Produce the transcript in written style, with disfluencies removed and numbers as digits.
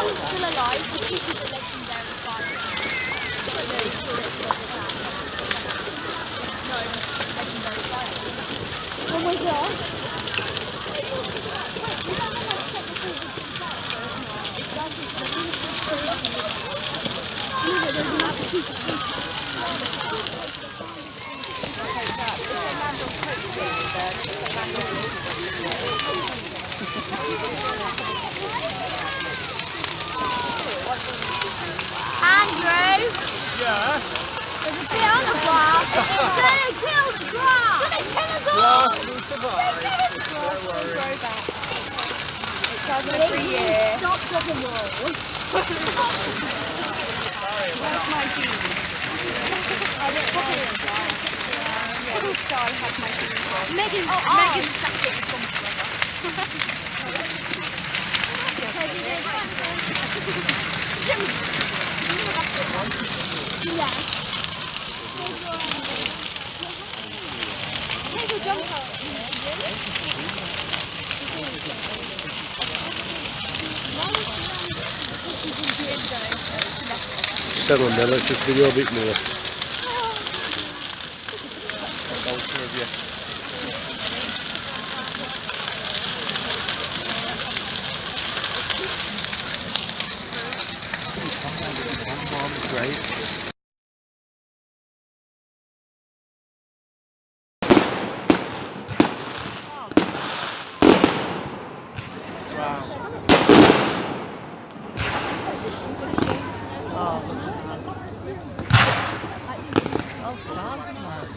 one's still alive, but this is a legendary fight. No, legendary fight. Oh my god. Wait, you don't know how to set the food in Andrew? Yeah? There's a bit on the grass. It's gonna kill the grass. It's gonna kill us all. Grass will survive. Don't worry. It does every year. Stop dropping walls. Where's my jeans? I don't know. Yeah, this guy has my jeans on. Megan's jacket is gone forever. Yeah. Here's your jumper. Come on then, let's just video a bit more. Great. Oh, stars come out.